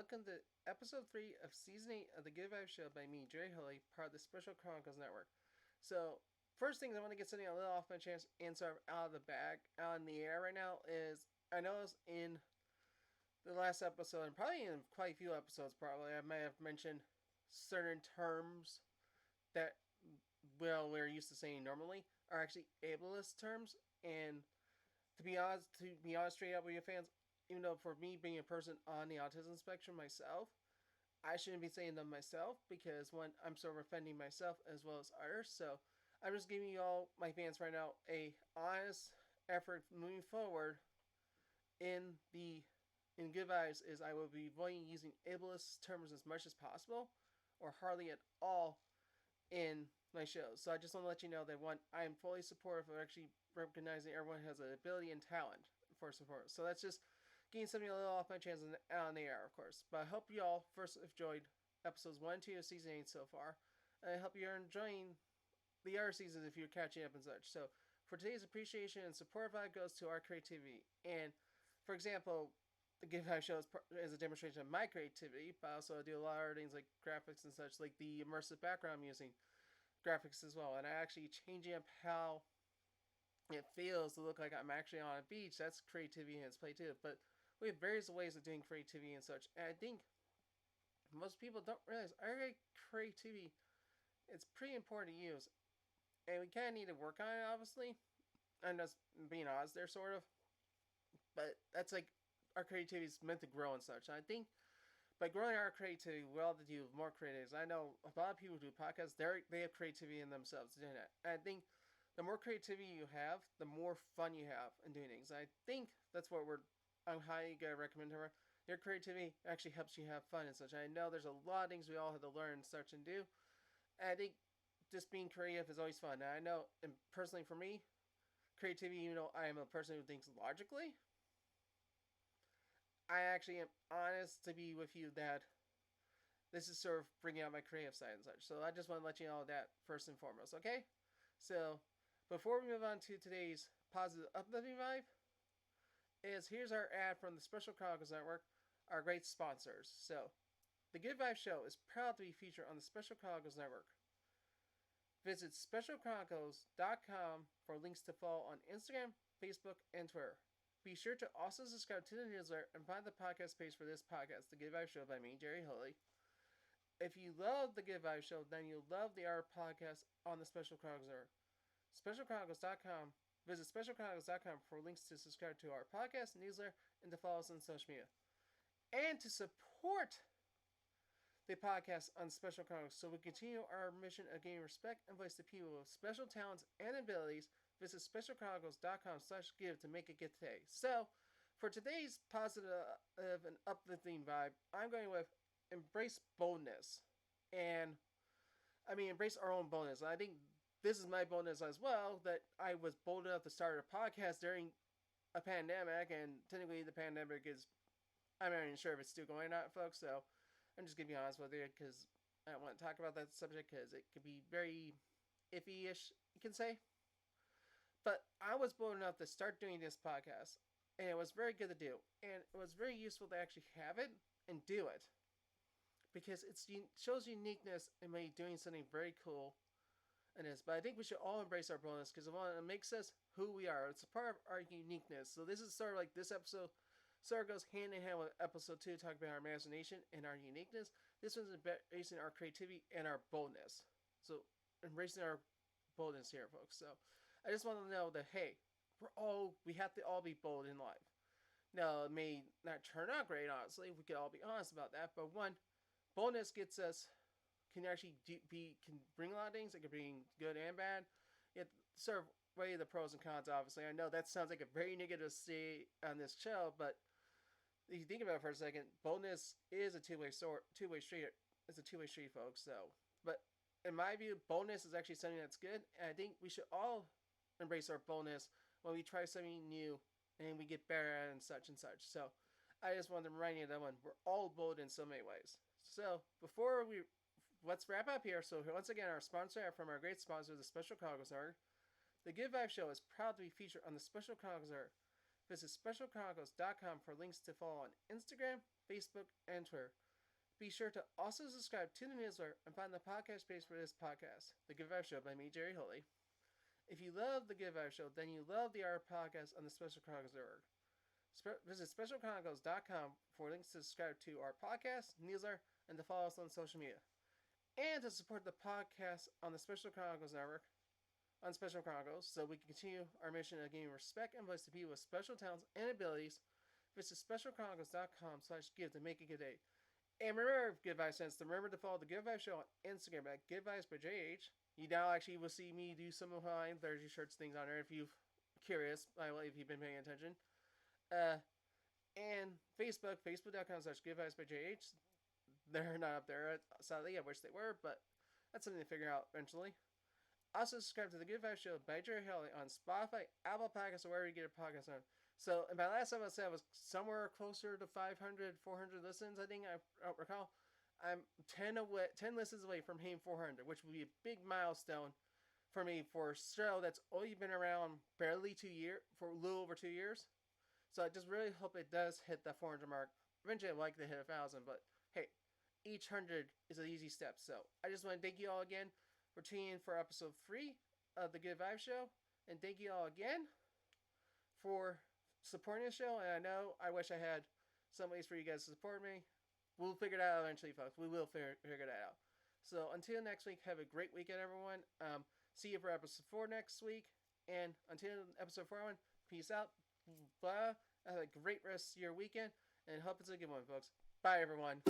welcome to episode 3 of season 8 of the Good Vibes Show by me, Jerry Holley, part of the Special Chronicles Network. So, first thing I want to get something a little off my chest and sort of out of the bag, out in the air right now is I noticed in the last episode, and probably in quite a few episodes, probably, I may have mentioned certain terms that, well, we're used to saying normally are actually ableist terms. And to be honest, straight up with your fans, even though for me being a person on the autism spectrum myself, I shouldn't be saying them myself because one, I'm sort of offending myself as well as others. So I'm just giving you all my fans right now a honest effort moving forward in the in good vibes is I will be avoiding using ableist terms as much as possible or hardly at all in my shows. So I just want to let you know that one, I am fully supportive of actually recognizing everyone has an ability and talent for support. So that's just getting something a little off my chest and out on the air, of course. But I hope you all first enjoyed episodes 1 and 2 of season 8 so far. And I hope you're enjoying the other seasons if you're catching up and such. So for today's appreciation and support vibe goes to our creativity. And for example, the Give Vibe Show is a demonstration of my creativity, but also I do a lot of other things like graphics and such, like the immersive background I'm using, graphics as well. And I actually changing up how it feels to look like I'm actually on a beach. That's creativity in its play too. But we have various ways of doing creativity and such. And I think most people don't realize our creativity, it's pretty important to use. And we kind of need to work on it, obviously. I'm just being honest there, sort of. But that's like our creativity is meant to grow and such. And I think by growing our creativity, we all have to do more creatives. I know a lot of people who do podcasts, they have creativity in themselves doing that. And I think the more creativity you have, the more fun you have in doing things. And I think that's what I'm highly going to recommend to her. Your creativity actually helps you have fun and such. And I know there's a lot of things we all have to learn and such and do. And I think just being creative is always fun. And I know, and personally for me, creativity, even though I am a person who thinks logically, I actually am honest to be with you that this is sort of bringing out my creative side and such. So I just want to let you know that first and foremost, okay? So before we move on to today's positive uplifting vibe, here's our ad from the Special Chronicles Network, our great sponsors. So the Good Vibe Show is proud to be featured on the Special Chronicles Network. Visit specialchronicles.com for links to follow on Instagram, Facebook, and Twitter. Be sure to also subscribe to the newsletter and find the podcast page for this podcast, The Good Vibe Show by me, Jerry Holley. If you love The Good Vibe Show, then you'll love the other podcast on the Special Chronicles Network. Specialchronicles.com. Visit specialchronicles.com for links to subscribe to our podcast, newsletter, and to follow us on social media. And to support the podcast on Special Chronicles so we continue our mission of gaining respect and voice to people with special talents and abilities, visit specialchronicles.com/give to make it get today. So, for today's positive and uplifting vibe, I'm going with embrace boldness. And, embrace our own boldness. I think this is my boldness as well, that I was bold enough to start a podcast during a pandemic, and technically the pandemic is, I'm not even sure if it's still going or not, folks, so I'm just going to be honest with you, because I don't want to talk about that subject, because it could be very iffy-ish, you can say. But I was bold enough to start doing this podcast, and it was very good to do, and it was very useful to actually have it and do it, because it shows uniqueness in me doing something very cool in this. But I think we should all embrace our boldness, because it makes us who we are. It's a part of our uniqueness. So this is sort of like this episode sort of goes hand in hand with episode 2, talking about our imagination and our uniqueness. This one's embracing our creativity and our boldness. So embracing our boldness here, folks. So I just want to know that, hey, we have to all be bold in life. Now, it may not turn out great, honestly. We could all be honest about that. But one, boldness can actually can bring a lot of things. It can bring good and bad. It sort of weigh the pros and cons, obviously. I know that sounds like a very negative state on this show, but if you think about it for a second, boldness is a two-way street. It's a two-way street, folks. So, but in my view, boldness is actually something that's good, and I think we should all embrace our boldness when we try something new and we get better at it and such and such. So, I just wanted to remind you that we're all bold in so many ways. So, let's wrap up here. So, once again, our sponsor from our great sponsor, the Special Chronicles Network. The Good Vibe Show is proud to be featured on the Special Chronicles Network. Visit specialchronicles.com for links to follow on Instagram, Facebook, and Twitter. Be sure to also subscribe to the newsletter and find the podcast page for this podcast, The Good Vibe Show by me, Jerry Holy. If you love The Good Vibe Show, then you love the art podcast on the Special Chronicles Network. Visit specialchronicles.com for links to subscribe to our podcast, newsletter, and to follow us on social media. And to support the podcast on the Special Chronicles Network, on Special Chronicles, so we can continue our mission of giving respect and voice to people with special talents and abilities, visit specialchronicles.com/give to make a good day. And remember, Good Vibes fans, to remember to follow the Good Vibes Show on Instagram at Good Vibes by JH. You now actually will see me do some of my Thursday shirts things on there if you're curious, if you've been paying attention. And Facebook, facebook.com/Good Vibes by JH. They're not up there, sadly. I wish they were, but that's something to figure out eventually. Also, subscribe to The Good Vibes Show by Jerry Haley on Spotify, Apple Podcasts, or wherever you get a podcast on. So, in my last time I said I was somewhere closer to 500, 400 listens, I think I don't recall. I'm 10 listens away from hitting 400, which would be a big milestone for me for a show that's only been around barely 2 years, for a little over 2 years. So, I just really hope it does hit that 400 mark. Eventually, I'd like to hit 1,000, but hey, each 100 is an easy step. So, I just want to thank you all again for tuning in for episode 3 of The Good Vibe Show. And thank you all again for supporting the show. And I wish I had some ways for you guys to support me. We'll figure it out eventually, folks. We will figure that out. So until next week, have a great weekend, everyone. See you for episode 4 next week. And until episode 4, peace out. Bye. Have a great rest of your weekend. And hope it's a good one, folks. Bye, everyone.